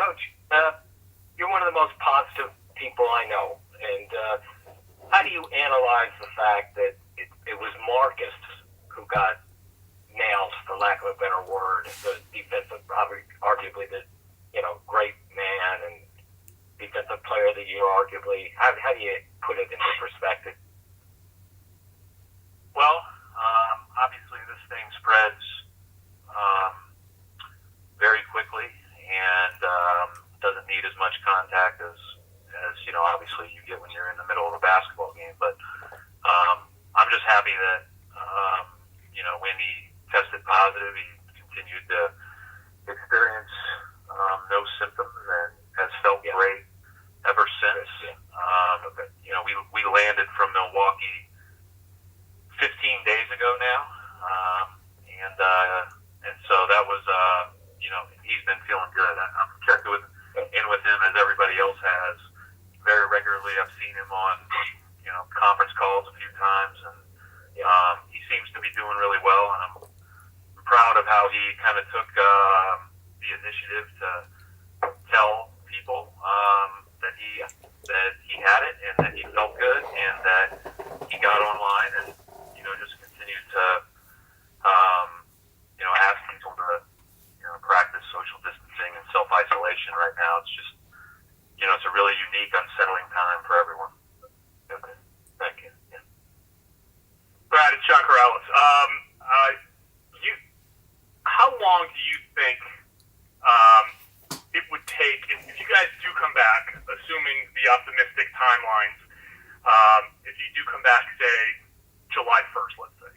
Coach, you're one of the most positive people I know, and how do you analyze the fact that it was Marcus who got nailed, for lack of a better word, the defensive, arguably the great man and defensive player of the year, arguably? How do you put it into perspective? Well, obviously this thing spreads very quickly and doesn't need as much contact as obviously you get when you're in the middle of a basketball game. But I'm just happy that when he tested positive, he continued to experience no symptoms and has felt great ever since. We landed from Milwaukee 15 days ago now, and so that was he's been feeling good. I'm checked in with him as everybody else has very regularly. I've seen him on conference calls a few times, and he seems to be doing really well. And I'm proud of how he kind of took the initiative to tell people that he had it and that he felt good and that he got online and just continued to ask people to practice social distancing and self-isolation. Right now, it's just it's a really unique, unsettling time for everyone. Okay, thank you. Yeah. Brad and Chuck Corrales, how long do you think it would take if you guys do come back, assuming the optimistic timelines, if you do come back, say, July 1st, let's say,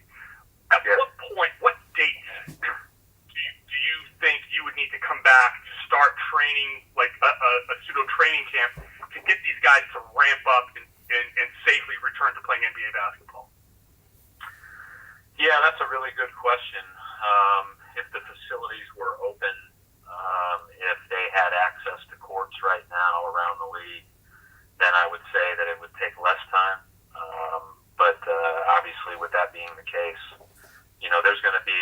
at what point, what date do you think you would need to come back to start training, like a pseudo training camp, to get these guys to ramp up and safely return to playing NBA basketball? Yeah, that's a really good question. If the facilities were open, if they had access to courts right now around the league, then I would say that it would take less time. But obviously, with that being the case, there's going to be,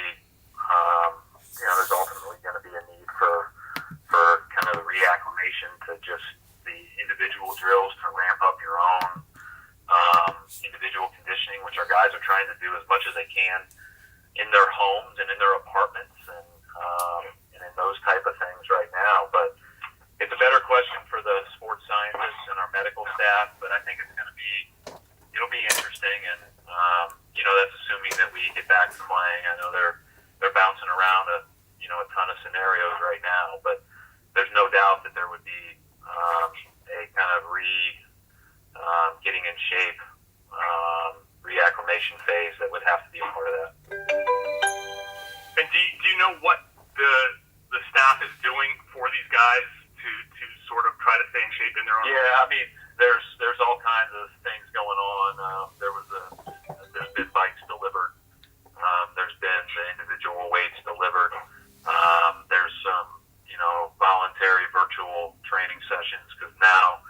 there's ultimately going to be a need for kind of the reacclimation to just the individual drills to ramp up your own individual conditioning, which our guys are trying to do as much as they can in their homes and in their apartments and in those type of things right now. But it's a better question for the sports scientists and our medical staff, but I think it'll be interesting, and that's assuming that we get back to playing. I know they're bouncing around a ton of scenarios right now, but there's no doubt that there would be a kind of getting in shape reacclimation phase that would have to be a part of that. And do you know what the staff is doing for these guys to sort of try to stay in shape in their own? Yeah, I mean, there's all kinds of things going on. There's been bikes delivered. There's been the individual weights delivered. There's some voluntary virtual training sessions, because now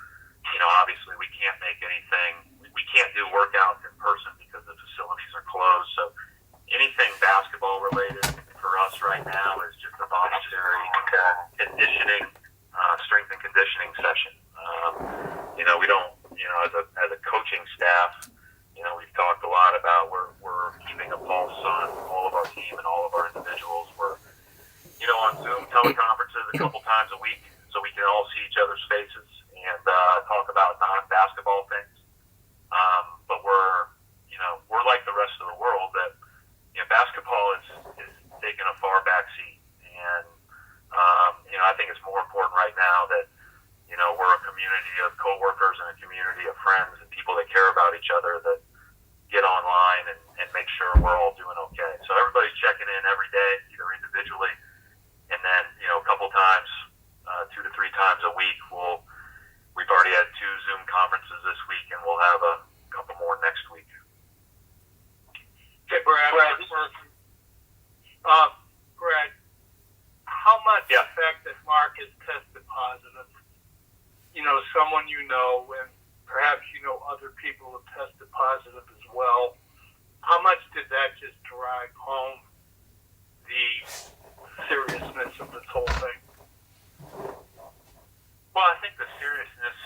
obviously we can't make anything. We can't do workouts in person because the facilities are closed. So anything basketball related for us right now is just a voluntary conditioning, strength and conditioning session. We don't, as a coaching staff, we've talked a lot about we're keeping a pulse on all of our team and all of our individuals. We're, on Zoom teleconferences a couple times a week so we can all see each other's faces and talk about non-basketball things. But we're like the rest of the world that basketball is taking a far back seat, and I think it's more important right now that we're a community of coworkers and a community of friends and people that care about each other that get online and make sure we're all doing okay. So everybody's checking in every day, either individually, and then a couple times, 2 to 3 times a week. We've already had 2 Zoom conferences this week, and we'll have a couple more next week. Okay, Brad, how much effect if Marcus tested positive? Someone and perhaps other people have tested positive as well. How much did that just drive home the seriousness of this whole thing? think the seriousness,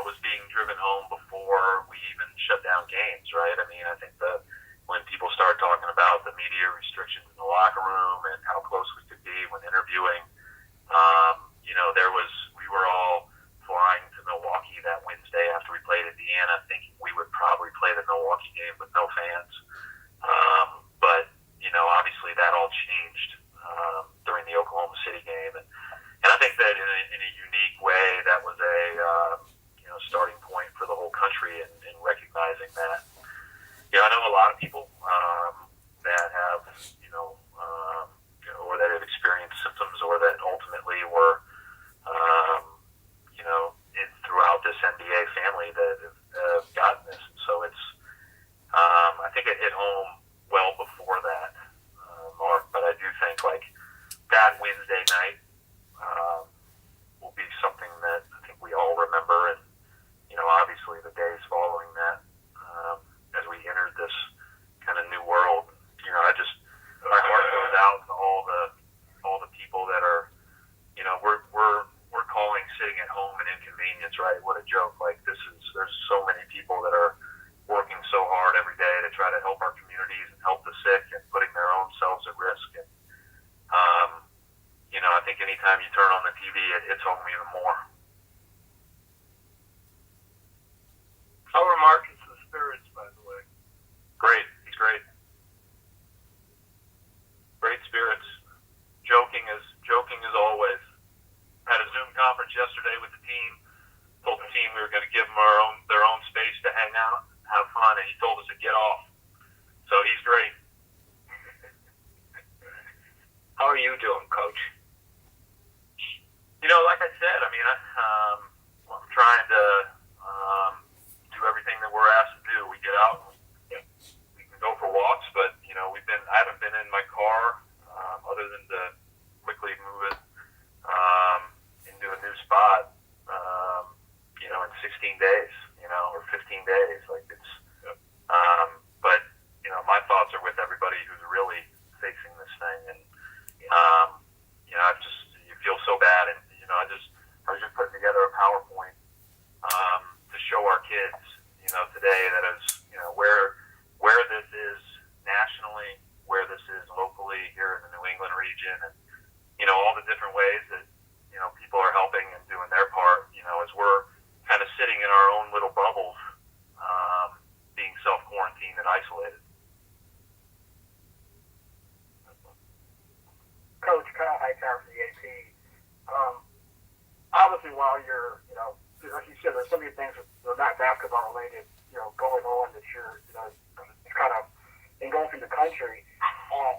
was being driven home before we even shut down games, right? I mean, I think when people start talking about the media restrictions in the locker room and how close we could be when interviewing, we were all flying to Milwaukee that Wednesday after we played Indiana, thinking we would probably play the Milwaukee game with no fans. But obviously that all changed during the Oklahoma City game, and I think that in a unique way, that was a starting point for the whole country in recognizing that. I know a lot of people that have or that have experienced symptoms, or that ultimately were throughout this NBA family that have gotten this. And so it's I think it hit home well before that, Mark. But I do think that Wednesday night will be something that I think we all remember, and obviously the days following that, as we entered this kind of new world. My heart goes out to all the people that are, we're calling sitting at home an inconvenience, right? What a joke! There's so many people that are working so hard every day to try to help our communities and help the sick, and putting their own selves at risk. And I think anytime you turn on the TV, it hits home even more. How are Marcus's spirits, by the way? Great. He's great. Great spirits. Joking as always. Had a Zoom conference yesterday with the team. Told the team we were going to give them their own space to hang out, have fun, and he told us to get off. So he's great. How are you doing, Coach? Like I said, I'm trying to do everything that we're asked to do. We get out, we can go for walks, but I haven't been in my car other than to quickly move it into a new spot, in 16 days, or 15 days. But my thoughts are with everybody who's really facing this thing, and you feel so bad, and I was just putting together a PowerPoint to show our kids, today, that is, where this is nationally, where this is locally here in the New England region, and all the different ways that people are helping and doing their part, as we're kind of sitting in our own little bubbles, being self-quarantined and isolated. Coach Kyle Hightower from the AP. Obviously, while you're, like you said, there's so many things that are not basketball related, going on that you're, it's kind of engulfing the country.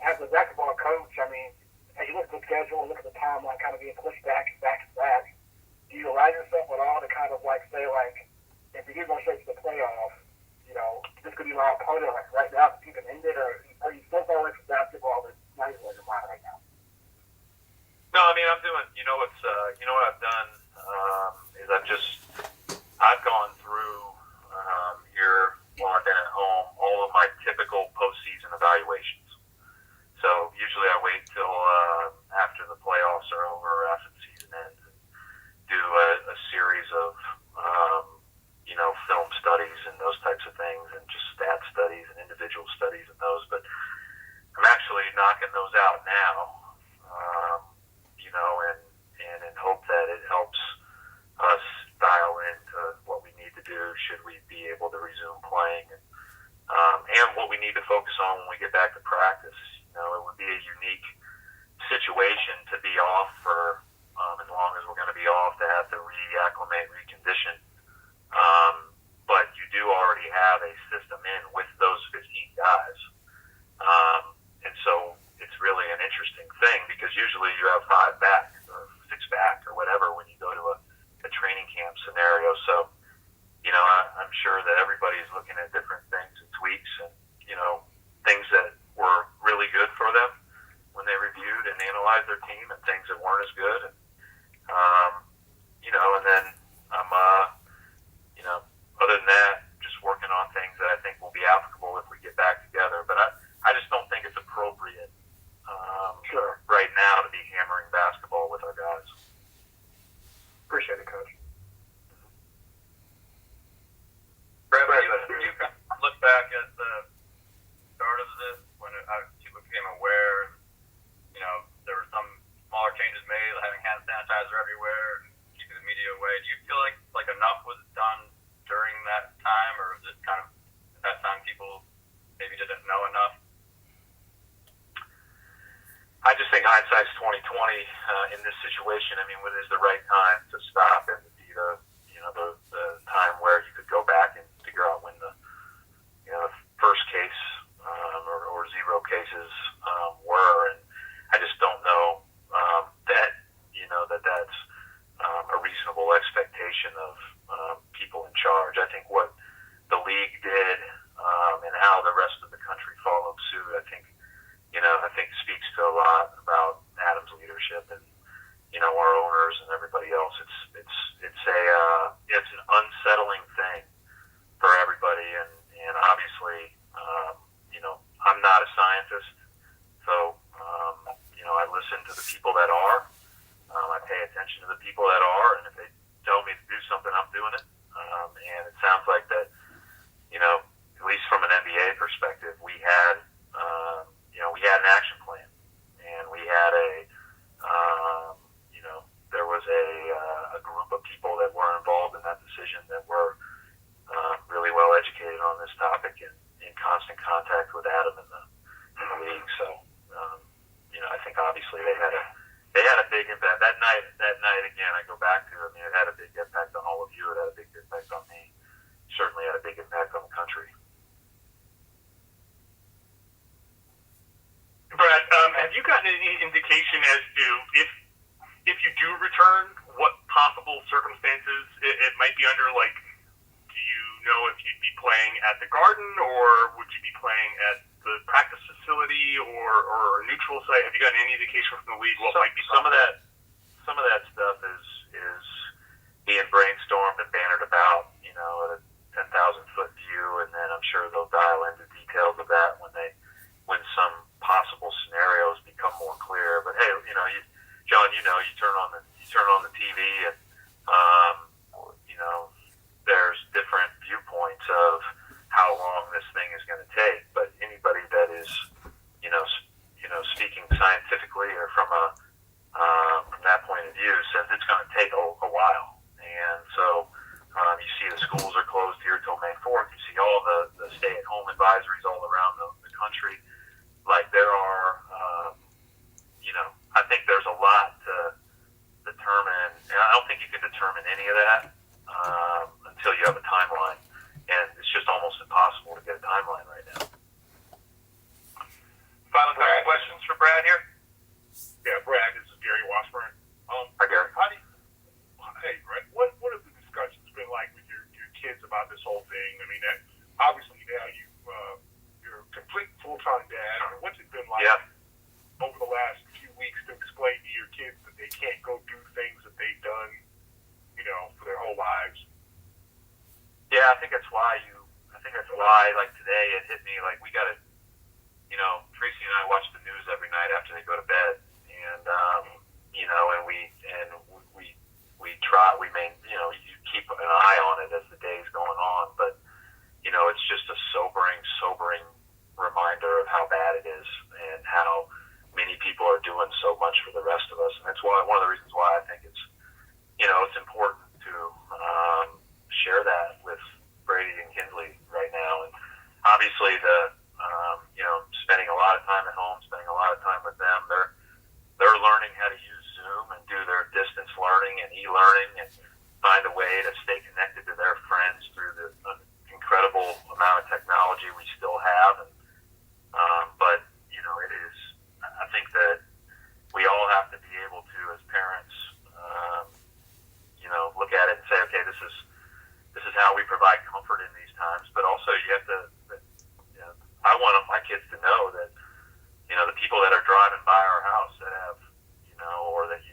As a basketball coach, as you look at the schedule and look at the timeline kind of being pushed back and back and back, do you allow yourself at all to kind of say, if you do go straight to the playoffs, this could be my opponent, right now, if you can end it, or are you so far away from basketball that it's not even on your mind right now? No, I'm doing, what I've done is I've gone through here while I've been at home, all of my typical postseason evaluations. So usually I wait till after the playoffs are over, after the season ends, and do a series of, film studies and those types of things, and just stat studies and individual studies and those. But I'm actually knocking those out now. And in hope that it helps us dial into what we need to do should we be able to resume playing, and what we need to focus on when we get back to practice. It would be a unique situation to be off for as long as we're going to be off, to have to reacclimate, recondition. But you do already have a system in with those 15 guys. And so it's really an interesting thing, because usually you have 5 back or 6 back or whatever when you go to a training camp scenario. So, I'm sure that everybody's looking at different things and tweaks and, things that were really good for them when they reviewed and analyzed their team, and things that weren't as good. And, and then I'm, other than that, just working on things that I think will be applicable if we get back together. But I just don't think it's appropriate right now to be hammering basketball with our guys. are everywhere and keeping the media away. Do you feel like enough was done during that time, or was it kind of at that time people maybe didn't know enough? I just think hindsight's 2020 in this situation. I mean, when is the right time to stop and be the time where you could go back and figure out when the first case or zero cases were, and I just don't know that's a reasonable expectation of people in charge. I think what the league did and how the rest of the country followed suit, I think speaks to a lot about Adam's leadership and our owners and everybody else. It's an unsettling thing for everybody, and obviously I'm not a scientist, so I listen to the people that are. I pay attention to the people that are, and if they tell me to do something, I'm doing it. And it sounds like that, at least from an NBA perspective, we had an action plan, and we had there was a group of people that were involved in that decision that were really well educated on this topic and in constant contact with Adam in the league. So, I think obviously they had a big impact that night. Again, I go back to. I mean, it had a big impact on all of you. It had a big impact on me. Certainly had a big impact on the country. Brad, have you gotten any indication as to if you do return, what possible circumstances it might be under? Like, do you know if you'd be playing at the Garden, or would you be playing at the practice facility or a neutral site? Have you gotten any indication from the league what might be some of that? Some of that stuff is being brainstormed and bannered about, at a 10,000-foot view, and then I'm sure they'll dial into details of that when some possible scenarios become more clear. But hey, John, you turn on the TV, and there's different viewpoints of how long this thing is going to take. But anybody that is, speaking scientifically or from that point of view, says it's going to take a while. And so you see the schools are closed here till May 4th. You see all the stay-at-home advisories all around the country. Like there are, I think there's a lot to determine. And I don't think you can determine any of that until you have a timeline. And it's just almost impossible to get a timeline right now. Final couple questions for Brad here. Yeah, Brad, this is Gary Washburn. Hi, Gary. Hey, Brad, what have the discussions been like with your kids about this whole thing? I mean, obviously now you're a complete full-time dad. What's it been like over the last few weeks to explain to your kids that they can't go do things that they've done, for their whole lives? Yeah, I think that's why like today it hit me like we got to, Tracy and I watch the news every night after they go to bed, and you keep an eye on it as the day's going on, but it's just a sobering reminder of how bad it is and how many people are doing so much for the rest of us, and that's one of the reasons why I think it's important to share that with Brady and Kinsley right now. And obviously spending a lot of time at home, spending a lot of time with them, they're learning how to use Zoom and do their distance learning and e-learning and find a way to stay connected to their friends through the incredible amount of technology we still have. And but it is, I think that we all have to be able to, as parents, look at it and say, okay, this is how we provide comfort in these times. But also you have to, I want my kids to know that, the people that are driving by our house that have, or that